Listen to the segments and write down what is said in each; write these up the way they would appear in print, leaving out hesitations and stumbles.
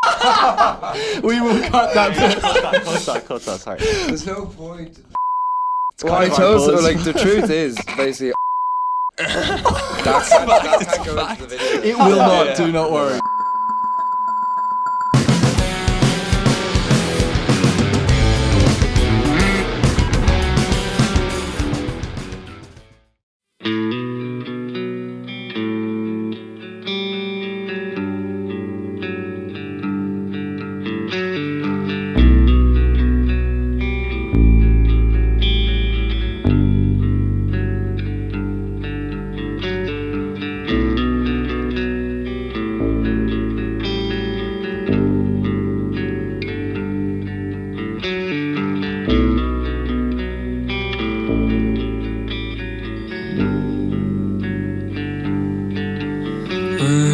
We will cut that bit. Cut that, sorry. There's no point. Well, I chose it, like, the truth is, basically, that can't go into the video. It will not, do not worry.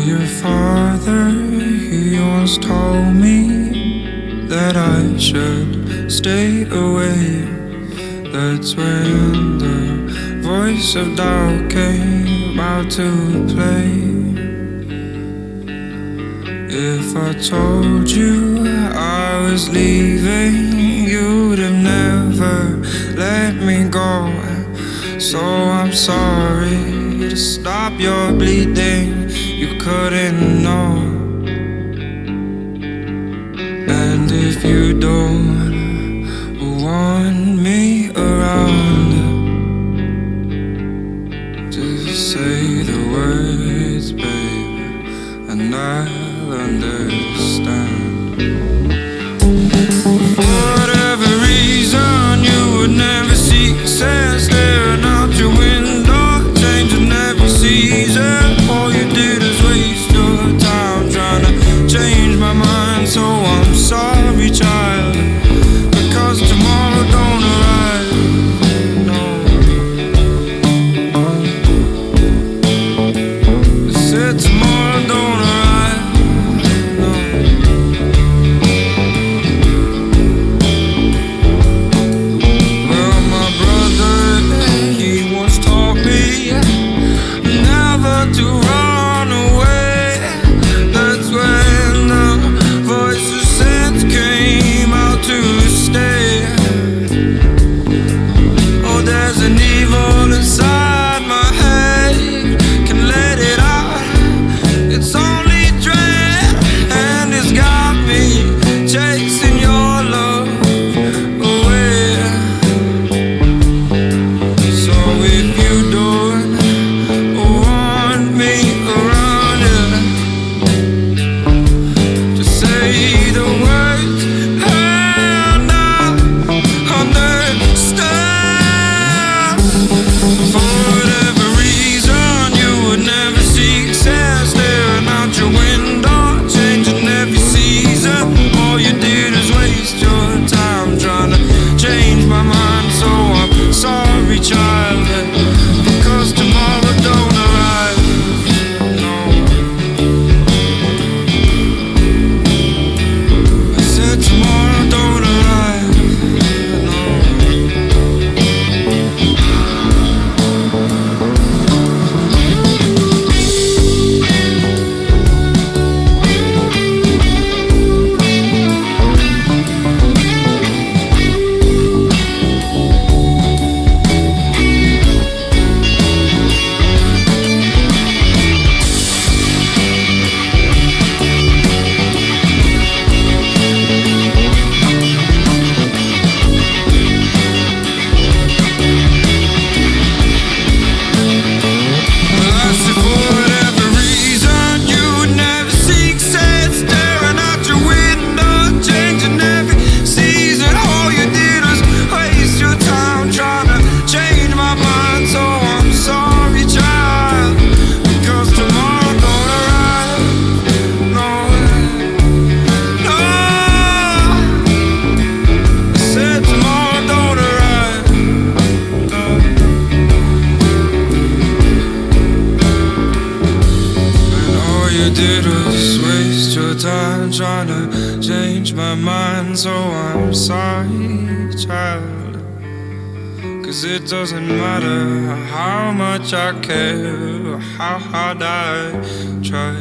Your father, he once told me that I should stay away. That's when the voice of doubt came out to play. If I told you I was leaving, you'd have never let me go. So I'm sorry to stop your bleeding, you couldn't know. And if you don't want me around, just say the words, baby, and I'll understand. For whatever reason, you would never see sense staring out your window, changing every season. All you did is waste your time trying to change my mind. So I'm sorry, child, because tomorrow don't arrive. No, I said tomorrow don't arrive. No. Well, my brother, he once taught me never to run away. That's when the voice of sense came out to stay. Oh, there's an evil inside my head, can let it out. It's only dread, and it's got me chasing your love away. So if you don't want me around here, just say the words and I'll understand. For whatever reason, you would never seek sense staring out your window, changing every season. All you did is waste your time trying to change my mind. So I'm sorry, child, because tomorrow don't arrive. No, I said tomorrow don't arrive. No. I said for whatever reason, you would never seek sense staring out your window, changing every season. All you did was waste your time trying to change my mind. So I'm sorry, child, because tomorrow don't arrive. No, no, I said tomorrow don't arrive. No. And all you did was waste your time trying to change my mind. So I'm sorry, child, 'cause it doesn't matter how much I care or how hard I try.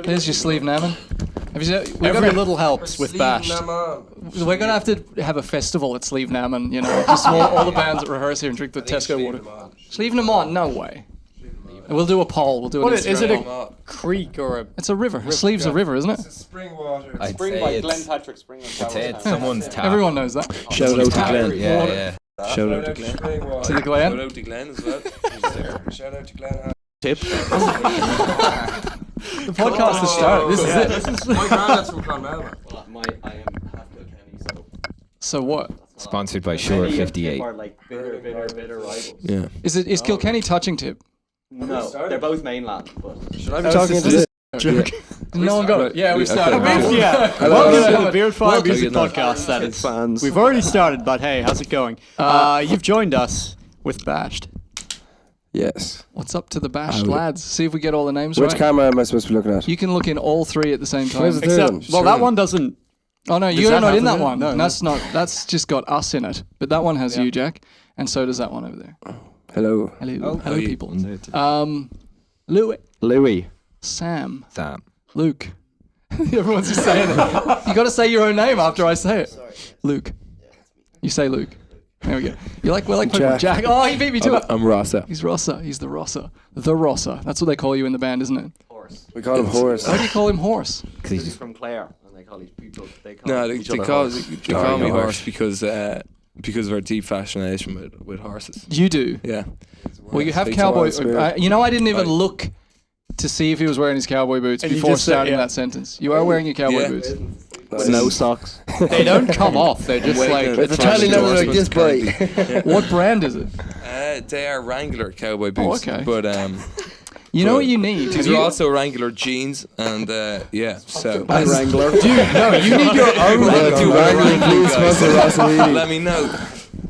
There's your sleeve namming. Have you seen, Every little helps with Basht. we're gonna have to have a festival at Sleeve Namming, you know, just all the bands that rehearse here and drink the Tesco water. Sleeve them on? No way. And we'll do a poll. We'll do an What is it? Instagram poll. A creek or a? It's a river. Sleeve's a river, isn't it? Spring water. I'd Spring say by it's, Glen Patrick Spring. it's someone's tap. Everyone knows that. Shout out to Glenn. Yeah, yeah. Shout out to Glenn. To the Glen. Shout out to Glenn as well. Shout out to Glenn. Tip. The podcast has started. This is it. My granddad's from Clonmel. I am half Kilkenny, so. So what? Sponsored by Shore 58. Are like bitter rivals. Yeah. Is Kilkenny touching Tip? No, they're both mainland, but. Should I be talking into this? No one got it. Yeah, we started. Yeah. Welcome to the Beardfire Music Podcast. That is. Fans. We've already started, but hey, how's it going? You've joined us with Basht. Yes. What's up to the Basht lads? See if we get all the names Which right. camera am I supposed to be looking at? You can look in all three at the same time. Where's the Except, Turn. well, that one doesn't. Oh no, Does you're that not have in to that do it? one. No, no. That's not. That's just got us in it. But that one has you, Jack, and so does that one over there. Hello. Hello, hello, you? people. Louis, Louis. Sam, Sam. Luke. Everyone's just saying it. You got to say your own name after I say it. Luke. You say Luke. There we go. We're like Pokemon. Jack. Oh, he beat me to it. I'm Rasa. He's Rossa. He's the Rossa. The Rossa. That's what they call you in the band, isn't it? Horse. We call him Horse. Why do you call him Horse? He's from Clare, and they call these people. They call No, they each other call horse. me horse because of our deep fascination with horses. You do. Yeah. Well, you have Speaks cowboy. about spirit. You know, I didn't even Right. look to see if he was wearing his cowboy boots And you before just said, starting yeah. that sentence. You are wearing your cowboy Yeah. boots. Nice. No socks. They don't come off. They're just like. It's a tiny level like this boy. What brand is it? They are Wrangler cowboy boots. okay. But You know what you need? these Have are you- also Wrangler jeans, and yeah. So Wrangler. Dude, no, you need your own. Do Wrangler, please sponsor Rasa Weedy. let me know.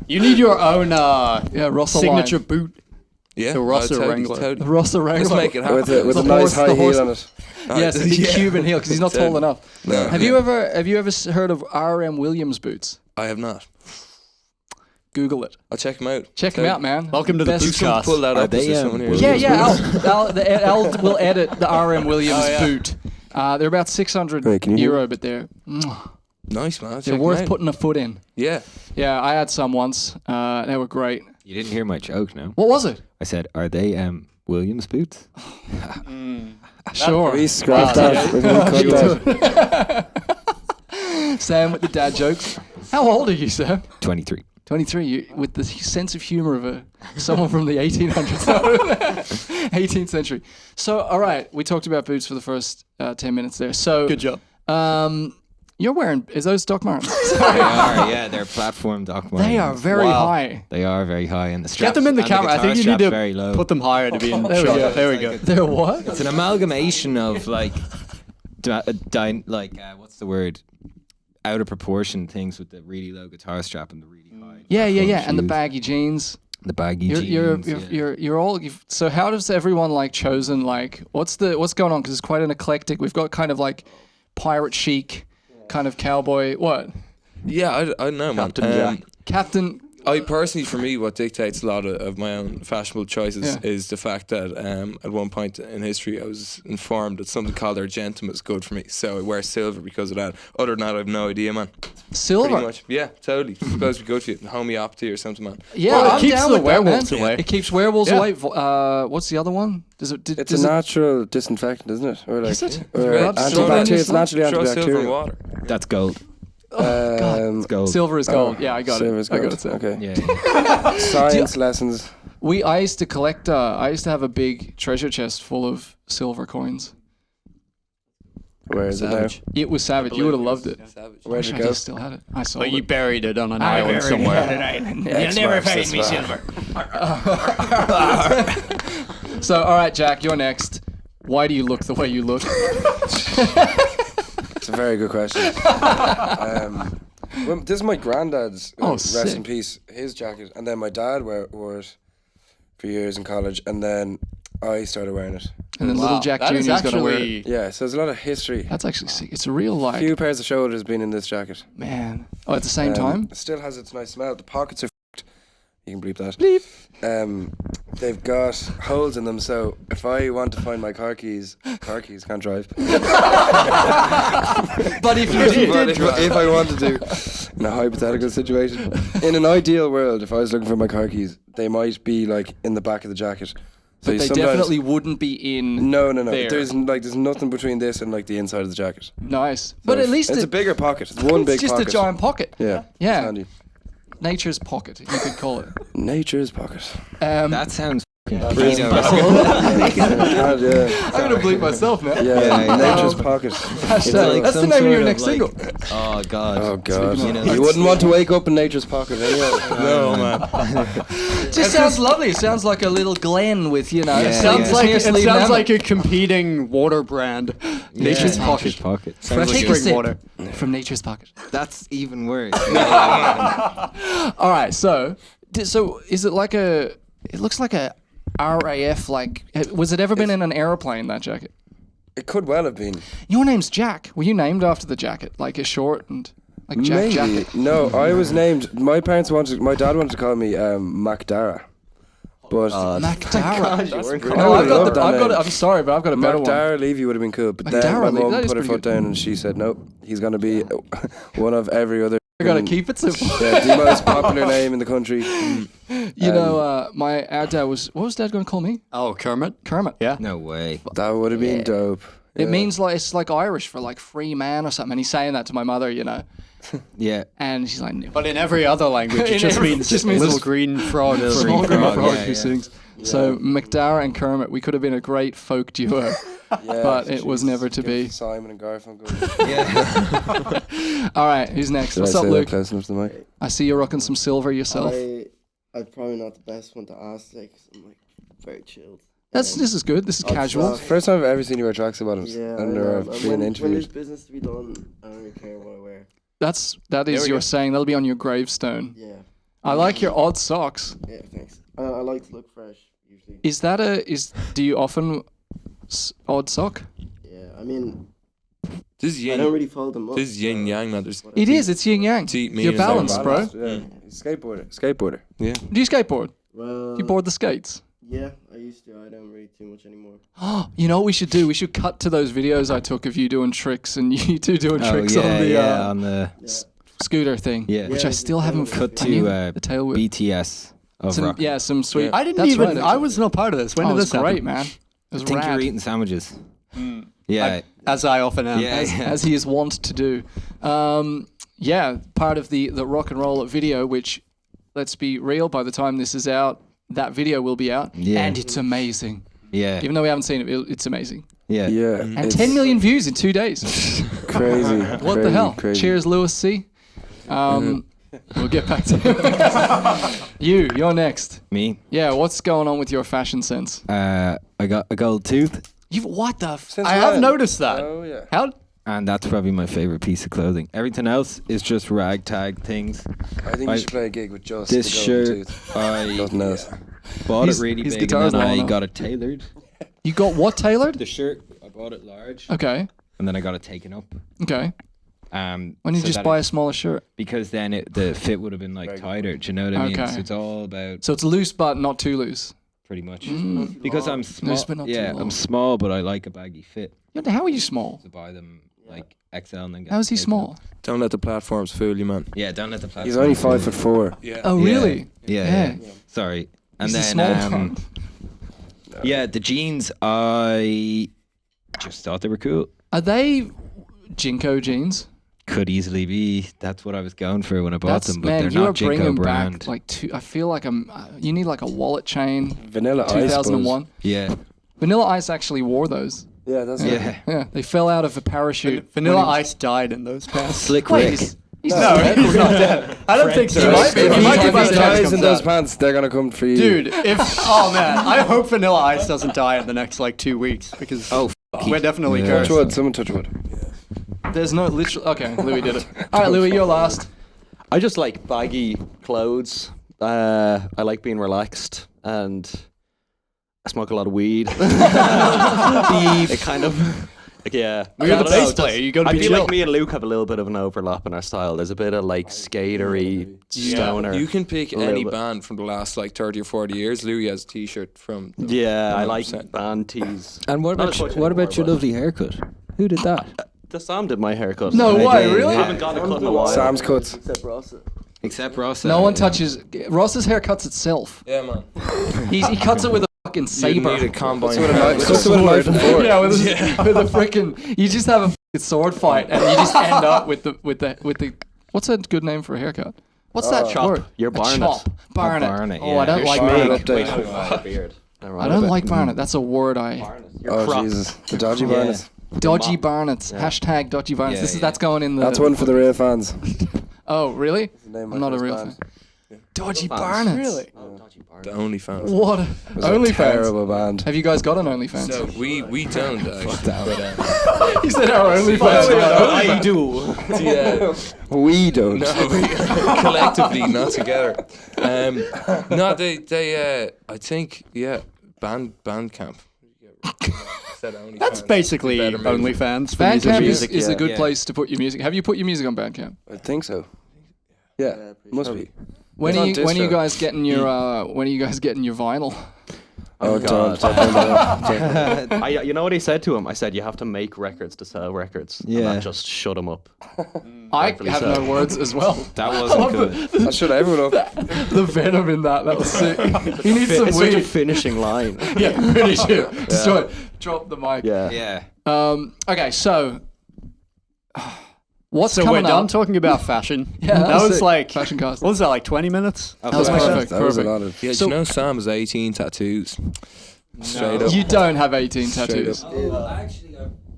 You need your own Yeah, Russell signature line. boot. Yeah. The Rasa totally, Wrangler. The Totally. Russell Wrangler. Let's make it happen. With The a nice horse- high the horse- heel on it. Yes, a big Yeah. Cuban heel because he's not tall enough. No. Have you ever heard of R.M. Williams boots? I have not. Google it. I'll check them out. Check him out, man. Welcome to the Best- Bootcast. Pull that Are up. they, Is there someone here? Yeah, yeah. Al will edit the R.M. Williams boot. They're about 600 Wait, can you hear euro, but they're Nice, man. I'll they're check worth them out. putting a foot in. Yeah. Yeah, I had some once. They were great. You didn't hear my joke, no? What was it? I said, are they Williams boots? Sure. We scrapped that. We're going to cut that. Sam with the dad jokes. How old are you, Sam? 23. 23. You, with the sense of humor of someone from the 1800s, 18th century. So, all right, we talked about boots for the first 10 minutes there. So, Good job. You're wearing, is those Doc Martens? They are, yeah. They're platform Doc Martens. They are very Wow. high. They are very high, and the straps. Get them in the and camera. I guitar think you need strap's very to low. put them higher to be in There we shot. go. There we go. They're what? It's an amalgamation of like, what's the word? Out of proportion things with the really low guitar strap and the really high. Yeah, yeah, platform yeah. And the shoes. baggy jeans. The baggy You're jeans. you're all. So how does everyone like chosen like what's going on? Because it's quite an eclectic. We've got kind of like pirate chic, kind of cowboy. What? Yeah, I don't know, man. Captain Jack. Captain. I personally, for me, what dictates a lot of my own fashionable choices Yeah. is the fact that at one point in history I was informed that something called Argentum is good for me, so I wear silver because of that. Other than that, I have no idea, man. Silver. Pretty much, yeah, totally. It's supposed to be good for you, homeopathy or something, man. Yeah, Well, it I'm keeps down the with that, man. werewolves away. It keeps werewolves Yeah. away. What's the other one? Does it? It's does a it natural disinfectant, isn't it? Or like, Is it? or Rub silver in antibacterial. your It's naturally Throw silver in antibacterial. water. That's gold. Um, Gold. silver is gold. Yeah, I got Silver's it. I got gold. it. Sam. Okay. Yeah. Science lessons. I used to collect. I used to have a big treasure chest full of silver coins. Where is it now? It was savage. You would have loved it. Savage. Where'd Wish it I go? just still had it. I sold But you it. buried it on an island somewhere. You'll never find me silver. So, all right, Jack, you're next. Why do you look the way you look? It's a very good question. Well, this is my granddad's. Oh, Rest sick. in peace. His jacket, and then my dad wore it for years in college, and then I started wearing it. And then little Jack That is Jr.'s gonna wear it. actually. Yeah, so there's a lot of history. That's actually sick. It's a real A like few pairs of shoulders been in this jacket. man. Oh, at the same time. It still has its nice smell. The pockets are f***ed. You can bleep that. Bleep. they've got holes in them. So if I want to find my car keys can't drive. But if you did, If I wanted to, in a hypothetical situation, in an ideal world, if I was looking for my car keys, they might be like in the back of the jacket. So but they sometimes- definitely wouldn't be in. No. there. There's nothing between this and like the inside of the jacket. Nice, but So at least it's a bigger pocket. It's one big It's just pocket. a giant pocket. Yeah. It's Yeah. handy. Nature's pocket, you could call it. Nature's pocket. That sounds God, pretty yeah. I'm gonna bleep myself now. Yeah, nature's pocket. Hashtag, that's the name of your next single. Oh god. Oh God. You know, You wouldn't want to wake up in nature's pocket anyway. No, man. It just sounds lovely. It sounds like a little glen with, you know. Yeah, It sounds like continuously a competing water brand. Nature's Nature's Pocket. pocket. Fresh Take like a sip. Water. from nature's pocket. That's even worse. All right, so is it like a? It looks like a RAF. Like, was it ever been in an aeroplane? That jacket. It could well have been. Your name's Jack. Were you named after the jacket? Like a short and like Jack Maybe. Jacket. No, I was named. My dad wanted to call me Macdara. But Macdara. I No, I've got love the. that I've got. name. I'm sorry, but I've got a better one. Macdara Levy would have been cool. But then Macdara my Levy, that mum is put her pretty foot good. down and she said, nope, he's going to be one of every other. I gotta keep it simple. Yeah, the most popular name in the country. You know, our dad was. What was Dad gonna call me? Oh, Kermit. Kermit. Yeah. No way. That would have been dope. It Yeah. means like it's like Irish for like free man or something. And he's saying that to my mother, you know, Yeah. and she's like, But in every other language, In it just every- means just means little it's- green frog. Small Frog, green frog yeah, who yeah. sings. So Macdara and Kermit, we could have been a great folk duo, Yeah, but it was jeez. never to Give be. Simon and Garfunkel. All right, who's next? Did What's I up, say that Luke? close enough to the mic? I see you're rocking some silver yourself. I'm probably not the best one to ask today 'cause I'm like very chilled. This is good. This is casual. First time I've ever seen you wear tracksuit bottoms. Yeah, and I know. I've And been when interviewed. there's business to be done, I don't really care what I wear. That is your saying. That'll be on your gravestone. Yeah, I like your odd socks. yeah, thanks. I like to look fresh usually. Is that do you often odd sock? Yeah, I mean, This is I don't yin. really fold them up. This is yin yang, man. There's It is. It's yin yang. Teeth, me You're and Simon. balanced, bro. Yeah. Skateboarder. yeah. Do you skateboard? Well, Do you board the skates? yeah, I used to. I don't really too much anymore. You know what we should do? We should cut to those videos I took of you doing tricks and you two doing Oh tricks yeah, on the yeah, on the scooter thing. Yeah. Which Yeah, I still the haven't tail whip. cut I need to the tail whip. BTS of Some, rock. yeah, some sweet. Yeah. I didn't That's even. right. I was not part of this. When Oh, did it this was great, happen? man. It was I think rad. you're eating sandwiches. Yeah. As I often am. Yeah. as he is wont to do. Yeah, part of the rock and roll video, which, let's be real, by the time this is out, that video will be out. Yeah. And it's amazing. Yeah. Even though we haven't seen it, it's amazing. Yeah. Yeah. And it's 10 million views in 2 days. Crazy. What the hell? Crazy. Cheers, Lewis C. We'll get back to you're next. Me. Yeah, what's going on with your fashion sense? I got a gold tooth, What the? Since I have when? noticed that. Oh yeah. How? and that's probably my favorite piece of clothing. Everything else is just ragtag things. I think I- you should play a gig with just This the golden shirt, tooth. I Nothing else. bought His- it really his big, guitar's and then long I enough. got it tailored. You got what tailored? The shirt, I bought it large, Okay. and then I got it taken up. Okay. Why don't you So just that buy it- a smaller shirt? Because then the fit would have been like tighter. Do you know what I mean? Okay. So it's all about So it's loose but not too loose. pretty much. Because I'm small. Loose but not too Yeah, long. I'm small, but I like a baggy fit. Yeah, how are you small? To buy them like XL and then get How is he taken small? up. Don't let the platforms fool you, man. Yeah, down at the platform. He's only 5'4". Yeah. Oh, Yeah. really? Yeah. Sorry. And He's the then small one. yeah, the jeans I just thought they were cool. Are they Jinko jeans? Could easily be. That's what I was going for when I bought That's them, but man, they're you are not Jinko bringing brand. back like two. I feel like you need like a wallet chain. Vanilla Ice. 2001. Yeah. Vanilla Ice actually wore those. Yeah, that's Yeah. Yeah, they fell out of a parachute. Vanilla when he was- Ice died in those pants. Slick Wait, Rick. he's No, not dead. he's not dead. I don't think so. He might be. If He he, might be if by he the time it dies comes in those out. pants, they're gonna come for you. Dude, oh man, I hope Vanilla Ice doesn't die in the next like 2 weeks because we're definitely Yeah. touch cursed. wood. Someone touch wood. There's no literal. Okay, Louis did it. All right, Louis, you're last. I just like baggy clothes. I like being relaxed, and I smoke a lot of weed. It kind of Yeah. You're the bass player. You got to I be feel chill. like me and Luke have a little bit of an overlap in our style. There's a bit of like skatery, stoner. You can pick little any bit. band from the last like 30 or 40 years. Louis has a T-shirt from. Yeah, I 100%. like band tees. And what Not about as much what about anymore, your but- lovely haircut? Who did that? The Sam did my haircut. No I way, did, really? I yeah. haven't got a cut in a while. Sam's cuts. Except Rossa. Except Ross. No one touches. Ross's hair cuts itself. Yeah, man. He cuts it with a fucking You saber. need a combine. With a knife, with a knife and fork. Yeah, with a freaking. You just have a fucking sword fight, and you just end up with the. What's a good name for a haircut? What's that Chop. word? You're A barnet. chop. Barnet. barnet, Oh, I yeah. don't You're like Barnet barnet. update. Beard. I don't like barnet. That's a word I. Oh crop. Jesus, the dodgy barnets. Dodgy barnets. Hashtag dodgy barnets. Yeah, This is yeah. that's going in the. That's one for the real fans. Oh really? name of my I'm not a first real band. fan. Dodgy barnets. Really? The OnlyFans. What? It was a OnlyFans. terrible band. Have you guys got an OnFans? So we don't actually. He said our OnlyFans. I do. Yeah. We don't. No, collectively, not together. No, they. I think Bandcamp. That's basically OnlyFans for Bandcamp musicians. is a good Yeah. place to put your music. Have you put your music on Bandcamp? I think so. Yeah, must be. When It's are on you distro. guys getting your when are you guys getting your vinyl? Oh, God. don't. You know what he said to him? I said, you have to make records to sell records. And Yeah. that just shut him up. I Rightfully have so. no words as well. That wasn't good. I shut everyone up. The venom in that was sick. He needs some It's such a weed. finishing line. Yeah, finish it. Destroy it. Drop the mic. Yeah. Yeah. Okay, so what's So we're coming done up? talking about fashion. Yeah, that was was sick. like Fashion cast. What was that, like 20 minutes? That was perfect. That was a Perfect. lot of. Yeah, So- do you know Sam has 18 tattoos? Straight up. You don't have 18 Straight tattoos. up.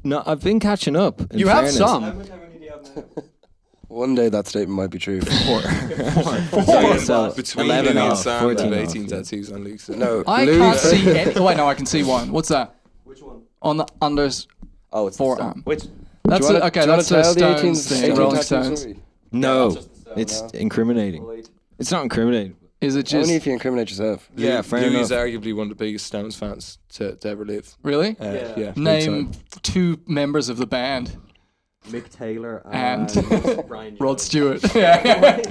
No, I've been catching up. in You have fairness. some. One day that statement might be true. So, Between 11 Louis and off, Sam, 14 have off, 18 yeah. tattoos on Luke's. No, I Louis- can't see any. Wait, no, I can see one. What's that? Which one? On the unders. Oh, it's Forearm. Which? That's Do you a, wanna- okay. do you wanna That's a tell the 18 Stones thing. 18 Rolling tattoo Stones. story? No, it's incriminating. It's not incriminating. Is it just Only if you incriminate yourself. Yeah, fair Louis enough. is arguably one of the biggest Stones fans to ever live. really? Yeah. Big Name time. 2 members of the band Mick Taylor and Brian Rod Jones. Stewart.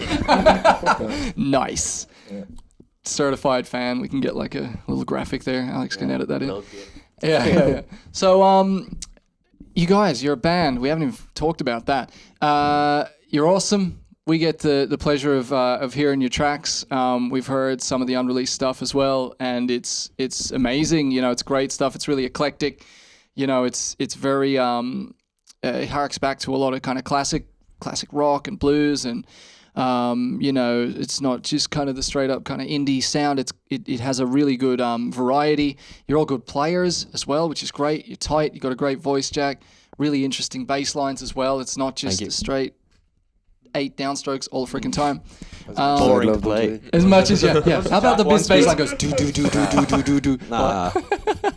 Nice. Certified fan. We can get like a little graphic there. Alex can edit that in. Yeah. So, you guys, you're a band. We haven't even talked about that. You're awesome. We get the pleasure of hearing your tracks. We've heard some of the unreleased stuff as well, and it's amazing. You know, it's great stuff. It's really eclectic. You know, it's very it harks back to a lot of kind of classic rock and blues, and you know, it's not just kind of the straight up kind of indie sound. It has a really good variety. You're all good players as well, which is great. You're tight. You got a great voice, Jack. Really interesting bass lines as well. It's not just a straight 8 downstrokes all the freaking time. Boring I'd to love play. them As much as yeah. How about the bass line goes do do do do do do do do. Nah,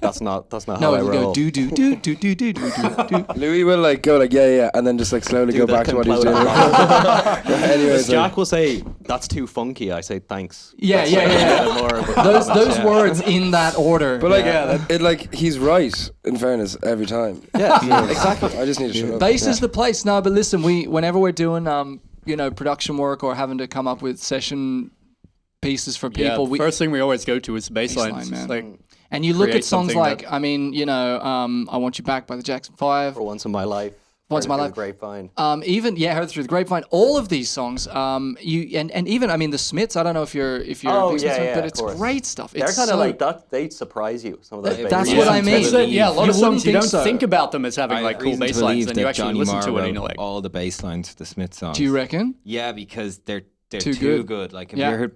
that's not how No, I it will roll. go do do do do do do do do. Louis will like go like yeah, and then just like slowly go the back to what he's complete doing. opposite. Anyways, Jack will say, that's too funky. I say, thanks. Yeah. More of a Those compliment, yeah. words in that order. but like it like he's right in fairness every time. Yeah, exactly. I just need to shut up. Bass is the place. No, but listen, whenever we're doing you know, production work or having to come up with session pieces for people, Yeah, first thing we always go to is the bass line. Bass line, man. It's like, and you look create at songs something like, that- I mean, you know, I Want You Back by the Jackson 5. For once in my life. Once in my Heard it life. through the Grapevine. Even Heard It Through the Grapevine. All of these songs, you and even I mean the Smiths. I don't know if you're Oh, a big yeah, Smiths fan, yeah, but of it's course. great stuff. They're It's kind of so- like that. They surprise you. Some of those. That's bass what lines. I mean. That's it, yeah, a lot You of wouldn't songs you think don't so. think about them as having like cool reason to bass lines, believe and you that actually Johnny listen Marr to it and wrote you're like, all the bass lines to the Smith songs. Do you reckon? Yeah, because they're Too too good. good. Like, have Yeah. you ever heard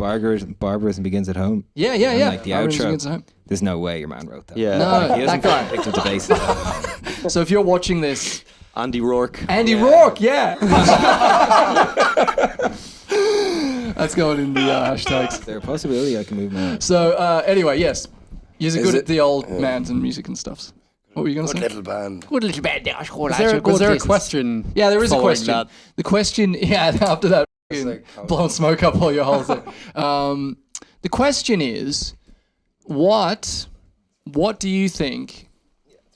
Barbarism Begins at Home? Yeah. And, like, the Iron outro. Against the Home. There's no way your man wrote that. Yeah. No, He that hasn't guy. picked up the bass line. So if you're watching this, Andy Rourke. Andy Rourke, yeah. That's going in the hashtags. Is there a possibility I can move my... So anyway, yes, you're good it- at the old mans and music and stuffs. What were you gonna Good say? little band. Good little band. was there a question? Yeah, there is a following question. that? The question, yeah, after that, like, blowing smoke up all your holes there. The question is, what do you think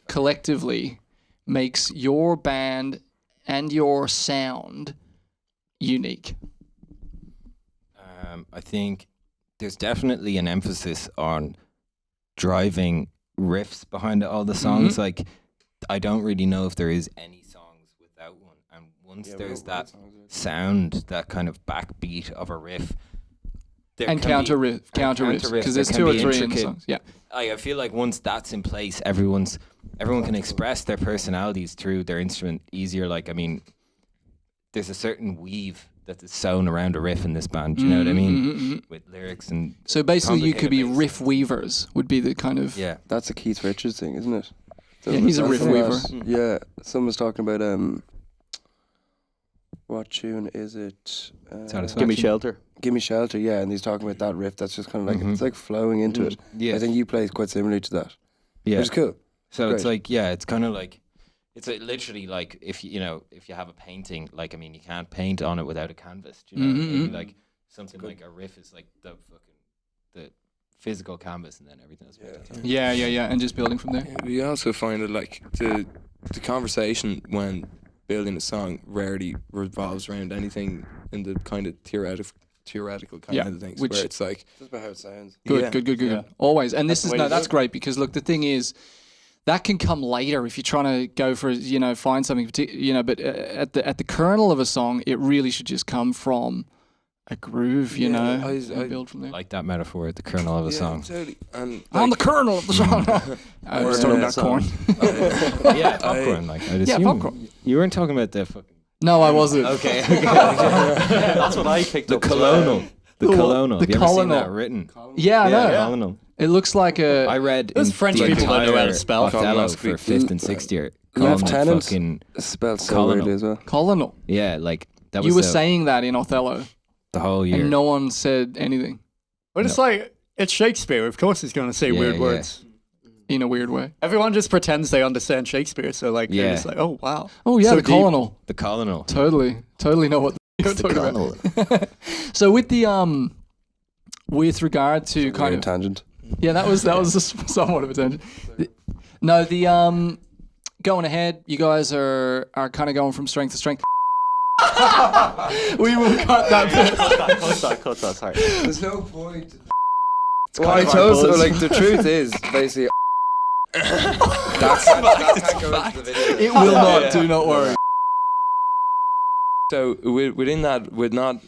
collectively makes your band and your sound unique? I think there's definitely an emphasis on driving riffs behind all the songs. Like, I don't really know if there is any songs without one. And once there's that sound, that kind of backbeat of a riff, And counter riffs, because there's 2 or 3 in the songs. Yeah. I feel like once that's in place, everyone can express their personalities through their instrument easier. Like, I mean, there's a certain weave that is sewn around a riff in this band. Do you know what I mean? With lyrics and so basically, you could be complicated riff weavers. Would be the kind of That's a Keith Richards thing, isn't it? Yeah, he's a riff weaver. Yeah, someone was talking about what tune is it? Give Me Shelter. Give Me Shelter, yeah, and he's talking about that riff that's just kind of like it's like flowing into it. Yeah. I think you play quite similarly to that. Yeah, Which is cool. So Great. it's like, it's kind of like, it's like literally like if you have a painting, like, I mean, you can't paint on it without a canvas. Do you know? Maybe like something like a riff is like the physical canvas, and then everything else. Yeah, and just building from there. We also find that like the conversation when building a song rarely revolves around anything in the kind of theoretical kind of things. Which- where it's like Just about how it sounds. Good. Always. And That's the way to do that's it. great because look, the thing is, that can come later if you're trying to go for find something but at the kernel of a song, it really should just come from a groove, I and build from there. Like that metaphor, the kernel of a song. Totally. And On the kernel of the song. I was talking about corn. Yeah, popcorn. Like, I'd assume popcorn. You weren't talking about the fucking. No, I wasn't. Okay. That's what I picked The up. colonel. The colonel. The Have you ever seen colonel. that written? Yeah, I know. Colonel. It looks like a. I read Those in French the people don't know how to entire spell. Othello Colonoscopy. for 5th and 6th year. Called it Lieutenant fucking spelled so Colonel. weirdly as well. colonel. yeah, like that was You were the, saying that in Othello, the whole year. and no one said anything But it's like, it's Shakespeare. Of course he's going to say weird yeah. words. in a weird way. Everyone just pretends they understand Shakespeare. So, like, they're Yeah. just like, oh, wow. Oh yeah, So the deep. colonel. The colonel. Totally know what you're talking about. So with the with regard to kind Weird of tangent. yeah, that was somewhat of a tangent. No, the going ahead, you guys are kind of going from strength to strength. We will cut that bit. Cut that, sorry. There's no point. Well, I told so, like, the truth is, basically, that can't go into the video. It will not. Do not worry. so within that, with not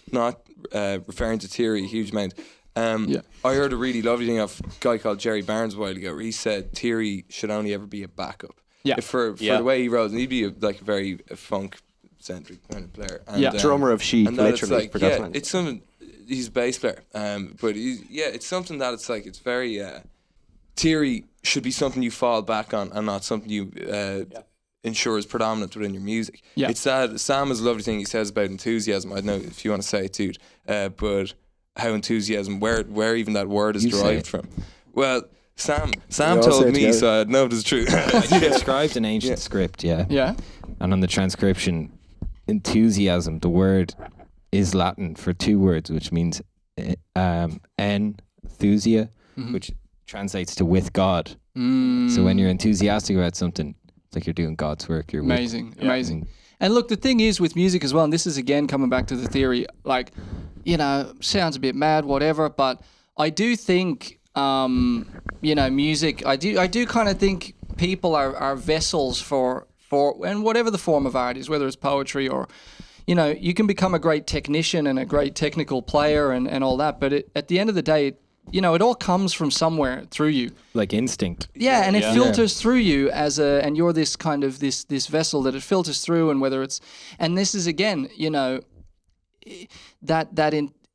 referring to Thierry a huge amount. I heard a really lovely thing of a guy called Jerry Barnes a while ago, where he said Thierry should only ever be a backup. Yeah. For the way he rolls, and he'd be a very funk-centric kind of player. And, Drummer of Chic, and that it's literally. like, for God's sake. it's something. He's a bass player, but it's something that it's very. Thierry should be something you fall back on, and not something you ensure is predominant within your music. Yeah. It's that Sam has a lovely thing he says about enthusiasm. I don't know if you want to say it, dude, but how enthusiasm, where even that word is You say derived it. from. Well, Sam all say told it me, together. so I know if it's true. I transcribed an ancient script, Yeah. and on the transcription, enthusiasm, the word is Latin for 2 words, which means enthusia, which translates to with God. So when you're enthusiastic about something, it's like you're doing God's work. You're with- Amazing. And look, the thing is with music as well, and this is again coming back to the theory, like, sounds a bit mad, whatever, but I do think, music, I do kind of think people are vessels for, and whatever the form of art is, whether it's poetry or, you can become a great technician and a great technical player and all that, but at the end of the day, it all comes from somewhere through you. like instinct. Yeah, and it filters through you and you're this kind of this vessel that it filters through, and whether it's, and this is again,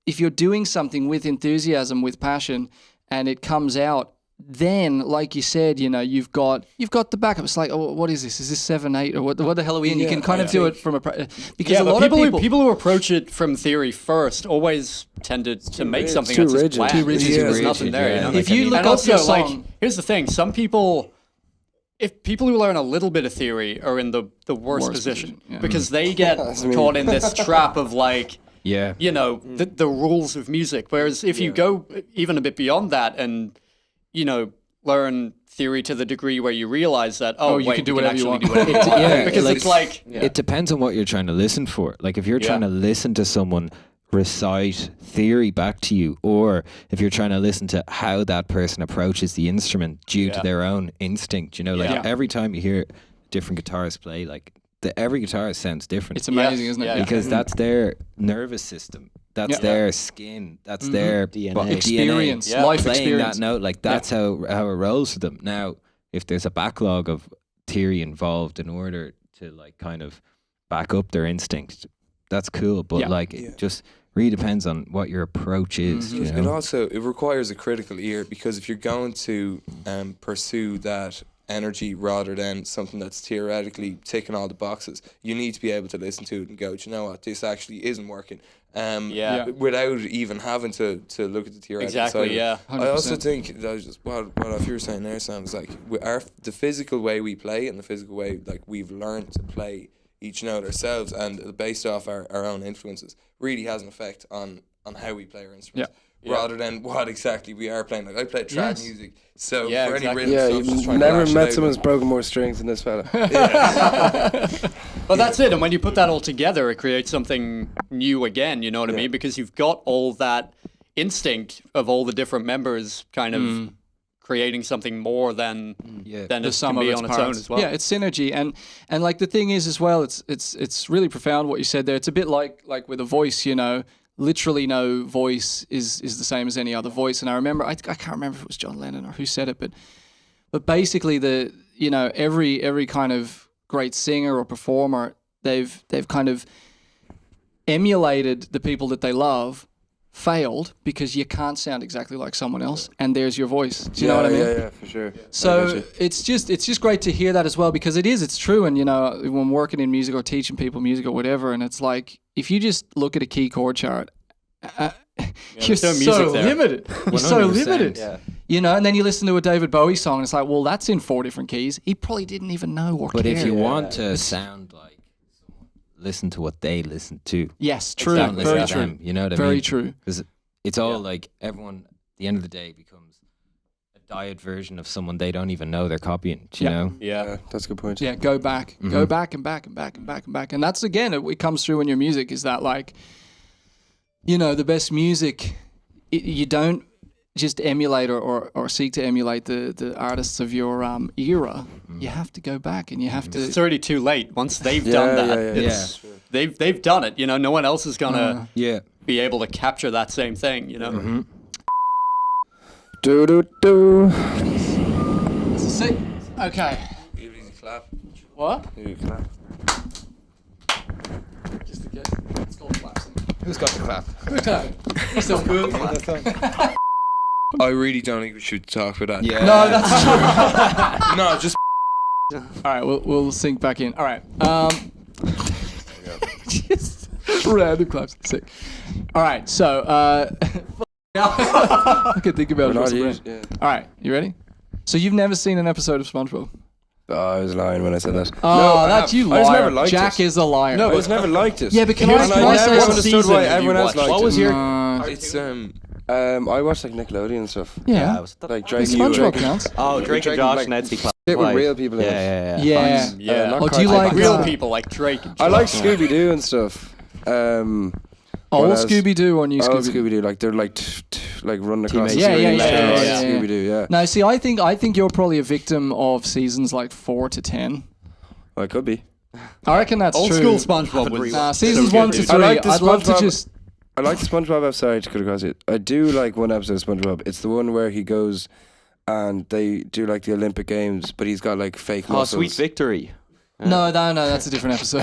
if you're doing something with enthusiasm, with passion, and it comes out, then, like you said, you've got the backup. It's like, oh, what is this? Is this 7/8 or what the hell are we in? You can kind of do it from because a lot of people who approach it from theory first always tended to make something too that's just rigid. bland. Too rigid. There's Too nothing rigid, there. yeah. If you look and up also, your song, like, here's the thing: if people who learn a little bit of theory are in the worst position yeah. because they get caught in this trap of like. Yeah. The rules of music. Whereas if you go even a bit beyond that and, learn theory to the degree where you realize that, you can do whatever you want. Do whatever you want. Yeah, Because like- it's like, It depends on what you're trying to listen for. Like if you're trying to listen to someone recite theory back to you, or if you're trying to listen to how that person approaches the instrument due to their own instinct, like every time you hear different guitarists play, like every guitarist sounds different. It's amazing, isn't it? Because that's their nervous system. That's their skin. That's their DNA. Experience, DNA. life Playing experience. that note, like that's how it rolls for them. Now, if there's a backlog of theory involved in order to like kind of back up their instinct, that's cool. But it just really depends on what your approach is. You know? It requires a critical ear, because if you're going to pursue that energy rather than something that's theoretically ticking all the boxes, you need to be able to listen to it and go, do you know what, this actually isn't working. Without even having to look at the theoretical side. yeah. 100%. I also think that was just what you were saying there, Sam, is like the physical way we play and the physical way like we've learned to play each note ourselves, and based off our own influences, really has an effect on how we play our instruments. Rather than what exactly we are playing. Like I play trad music, so for any rhythm stuff, just you've trying never to met someone who's broken more strings than this fella. But that's it. And when you put that all together, it creates something new again, you know what I mean? Because you've got all that instinct of all the different members kind of creating something more than the it sum can of be its on parts. its own as well. Yeah, it's synergy, and like the thing is as well, it's really profound what you said there. It's a bit like with a voice, literally no voice is the same as any other voice. And I remember, I can't remember if it was John Lennon or who said it, but basically every kind of great singer or performer, they've kind of emulated the people that they love, failed because you can't sound exactly like someone else, and there's your voice. Do you know what I mean? Yeah, for sure. So it's just great to hear that as well, because it's true. And when working in music or teaching people music or whatever, and it's like if you just look at a key chord chart, you're so limited. You're so limited. Yeah. And then you listen to a David Bowie song, and it's like, well, that's in 4 different keys. He probably didn't even know or But care. if you want to sound like someone, listen to what they listen to. Yes, true. Don't listen Very to true. them, you know what I mean? Very true. Because it's all like everyone, at the end of the day, becomes a diet version of someone they don't even know they're copying. Do you know? Yeah. That's a good point. Yeah, go back and back and back and back and back. And that's, again, it comes through in your music, is that like, the best music, you don't just emulate or seek to emulate the artists of your era. You have to go back and you have to... It's already too late. Once they've done that, they've done it. No one else is gonna be able to capture that same thing. Do do do. Sick. Okay. Give it a clap. What? Give it a clap. Just to get... It's called collapsing. Who's got the clap? It's still cool. I really don't think we should talk about that. Yeah. No, that's true. No, just All right, we'll sync back in. All right. Just random claps. Sick. All right, so I could think about it. All right, you ready? So you've never seen an episode of SpongeBob? Oh, I was lying when I said that. Oh, I that's have. you, I just liar. never liked Jack it. is a liar. No, I just never liked it. Yeah, but can And I I say never something? understood why everyone else liked What it. was your... it's I watched like Nickelodeon stuff. Yeah. Like Drake SpongeBob counts. Oh, Drake and Josh and Etsy Club. It with real people in it. Yeah. Yeah. not Oh, do you cartoons. like real people like Drake and I like Josh. Scooby Doo and stuff. Old else? Scooby Doo or new Old Scooby Doo? Scooby Doo, like they're like like running across the Yeah, street. yeah, and yeah, stuff. yeah, Like yeah, yeah. Scooby Doo, yeah. No, see, I think you're probably a victim of seasons like 4 to 10. Well, it could be. I reckon that's Old true. school SpongeBob was Seasons so 1 good, to dude. 3. I like the I'd love to SpongeBob- just... I like the SpongeBob episode. Sorry to cut across it. I do like one episode of SpongeBob. It's the one where he goes and they do like the Olympic Games, but he's got like fake Oh, muscles. Sweet Victory. No, that's a different episode.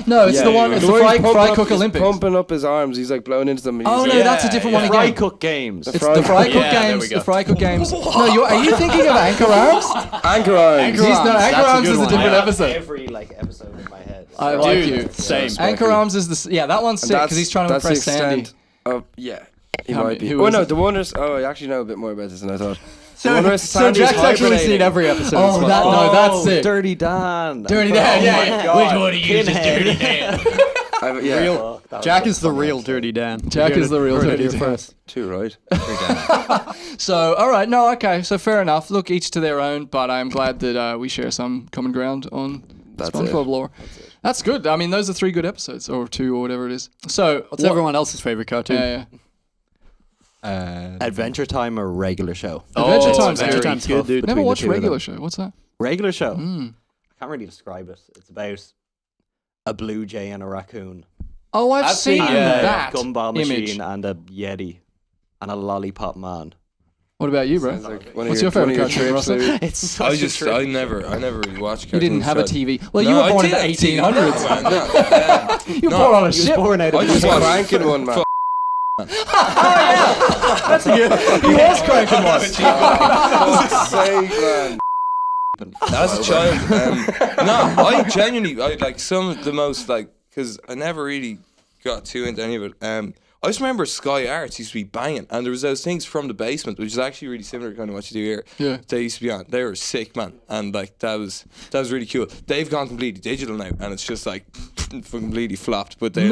No, it's Yeah, the one. It's the where he's Fry pumping Cook up- he's Olympics. pumping up his arms. He's like blowing into them. and Oh he's no, like, that's a different one Fry again. Cook Games. It's the Fry Cook Yeah, there Games. we go. The Fry Cook Games. No, are you thinking of Anchor Arms? Anchor Arms. No, Anchor That's a Arms good is a one. different Yeah. episode. Every episode in my head. I like Dude, you. same. Anchor Arms is that one's sick because he's trying to that's the impress Sandy. extent of he How might many- be. who Oh is no, it? the Wonders. Oh, I actually know a bit more about this than I thought. So, the one where so Sandy's Jack's actually hibernating. seen every episode. Oh, of that SpongeBob. no, that's sick. Dirty Dan. Dirty Dan, Oh yeah, my yeah. God. Which one of you is Pinhead. Dirty Dan? Yeah. Real Jack is the real Dirty Dan. Jack is the real Dirty Dan. first. Too right. So, all right, no, okay, so fair enough. Look, each to their own, but I'm glad that we share some common ground on SpongeBob lore. That's good. I mean, those are 3 good episodes, or 2, or whatever it is. So, what's everyone else's favorite cartoon? Yeah. Adventure Time or regular show? Adventure Time's good, dude. Never watched Regular Show. What's that? Regular show. I can't really describe it. It's about a blue jay and a raccoon. Oh, I've seen that A gumball image. machine and a yeti and a lollipop man. What about you, bro? Like What's your favorite cartoon, Russell? It's such a trip. I never really watched cartoons. You didn't have a TV. Well, No, you were I born in the did have TV. 1800s. No, You were born on a ship. Born out of I just He's watched cranking one, man. That's good. He was cranking one. Sake, man. as a child. I genuinely, I like some of the most because I never really got too into any of it. I just remember Sky Arts used to be banging, and there was those things from the basement, which is actually really similar to kind of what you do here. Yeah. They used to be on. They were sick, man, and that was really cool. They've gone completely digital now, and it's just completely flopped. But they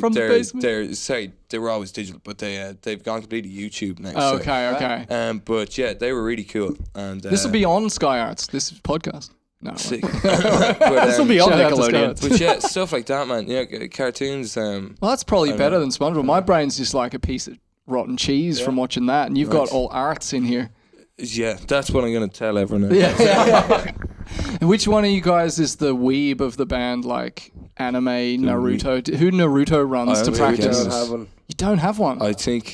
from the basement. They were always digital, but they've gone completely YouTube now. Oh, okay. But yeah, they were really cool, and This will be on Sky Arts. This podcast. No. sick. This will be on shout out to Nickelodeon. Sky. But yeah, stuff like that, man. Cartoons. Well, that's probably better than SpongeBob. My brain's just like a piece of rotten cheese from watching that, and you've got all arts in here. Yeah, that's what I'm gonna tell everyone. Now. Yeah. Which one of you guys is the weeb of the band? Like anime, Naruto? Who Naruto runs to I practice? don't have one. You don't have one. I think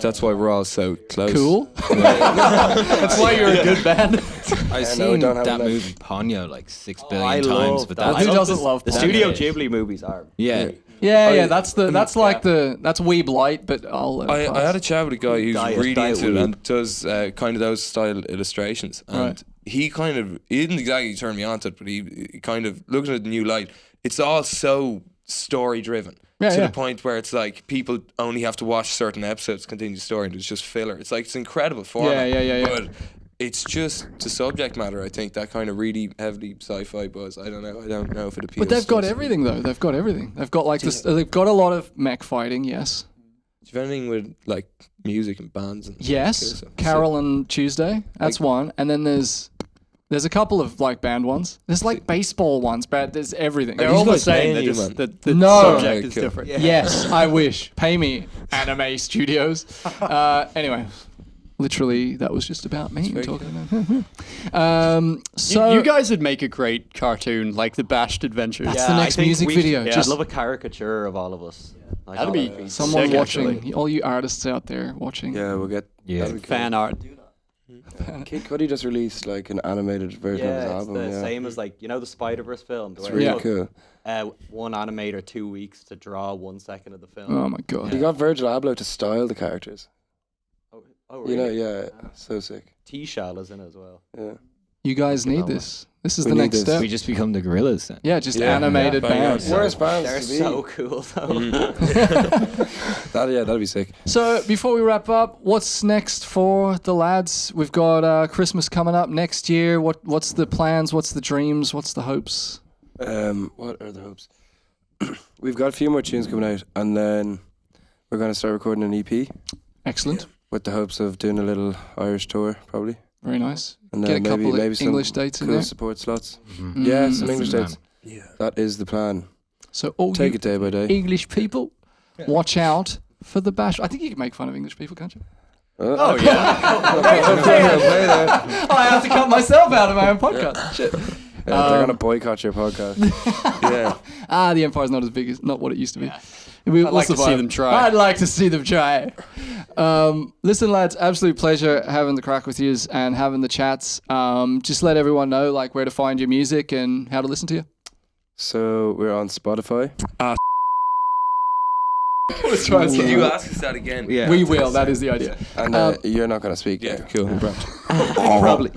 that's why we're all so close. Cool. That's why you're a good band. I've no, seen we don't have that enough. movie Ponyo like 6 I billion love times, but that. that's Who doesn't love The Ponyo? Studio Ghibli movies are. yeah. Yeah. That's weeb light, but I'll. I had a chat with a guy who's Diet really into it weeb. and does kind of those style illustrations, and Right. he didn't exactly turn me on to it, but he kind of looked at it in a new light. It's all so story driven. To the point where it's like people only have to watch certain episodes to continue the story, and it's just filler. It's like it's incredible format. Yeah. But it's just the subject matter. I think that kind of really heavily sci-fi buzz. I don't know. I don't know if it appeals. But they've got to us. everything though. They've got everything. They've got like this. They've got a lot of mech fighting. Yes. Do you have anything with like music and bands? And Yes. Carol and Tuesday. That's one. And then there's a couple of like band ones. There's like baseball ones, but there's everything. They're These all the guys same. paying They're you, just man? the No. subject is Cool. different. Yes, I wish. Pay me, Anime Studios. Anyway, literally, that was just about me talking. So You guys would make a great cartoon, like the Basht Adventures. That's the next I think music video. Yeah, Just- I'd love a caricature of all of us. Like, That'd be someone sick, watching, actually. all you artists out there watching. Yeah, we'll get. Yeah. that'd be cool. Fan art. Kid Cudi just released like an animated version of his Yeah, it's album. the yeah, same as like the Spider-Verse film. it's really cool. One animator 2 weeks to draw 1 second of the film. Oh my god. He got Virgil Abloh to style the characters. Oh, really? You know, yeah, so sick. T-Shell is in it as well. Yeah. You guys need this. This is We the need next this. step. We just become the gorillas then. Yeah, just Yeah. animated Yeah. bands. Worst bands They're to be. so cool though. That'd be sick. So before we wrap up, what's next for the lads? We've got Christmas coming up next year. What's the plans? What's the dreams? What's the hopes? What are the hopes? We've got a few more tunes coming out, and then we're going to start recording an EP Excellent. with the hopes of doing a little Irish tour, probably. Very nice. And Get a then couple maybe of some English dates in cool there. support slots. Mm. Yeah, some That's English the dates. Yeah. That is the plan. So all Take you it day by day. English people, watch out for the Bash. I think you can make fun of English people, can't you? Oh yeah. I have to cut myself out of my own podcast. Shit. They're gonna boycott your podcast. Yeah. The Empire's not as big as not what it used to be. We'll I'd like to see survive. them try. I'd like to see them try. Listen, lads, absolute pleasure having the crack with you and having the chats. Just let everyone know like where to find your music and how to listen to you. So we're on Spotify. Let's try Can you ask us that again? Yeah. We will. That is the idea. And you're not gonna speak. Yeah, now. cool. Probably.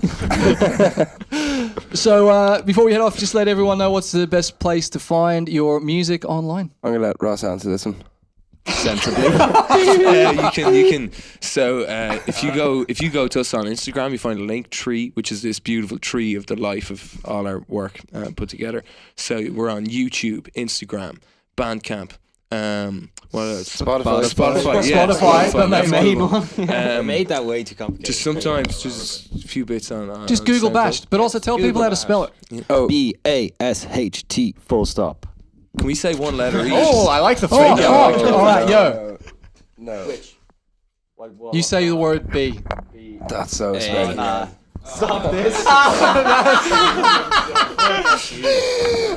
So before we head off, just let everyone know what's the best place to find your music online. I'm gonna let Ross answer this one. Sensibly. You can. So if you go to us on Instagram, you find a link tree, which is this beautiful tree of the life of all our work put together. So we're on YouTube, Instagram, Bandcamp, What else? Spotify. Yeah, Spotify, the that's main cool. I made that way too complicated. Just sometimes, just a few bits on. Just on Google SoundCloud. Basht, but also tell people how to spell it. Oh, BASHT full stop. Can we say one letter each? Oh, I like the Oh, fake out. fuck. All right, yo. no. You say the word B. That's so strange. Stop this.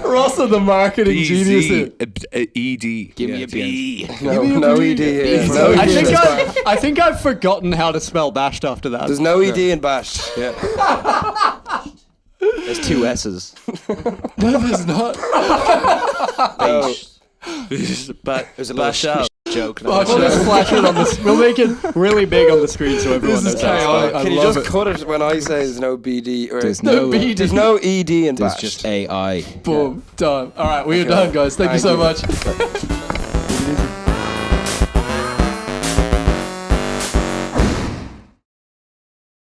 Ross of the marketing genius here. ED. Give me a B. No ED here. No I ED. think I think I've forgotten how to spell Basht after that. There's no ED in Basht. Yeah. There's 2 S's. No, there's not. But There's a little joke. Oh, We'll just flash it on the. We'll make it really big on the screen so everyone This knows is how to spell chaotic. it. I Can you love just it. cut it when I say there's no BD? Or There's No no. BD. there's no ED in There's Basht. just AI. Boom. Done. All right, we are done, guys. Thank you so much.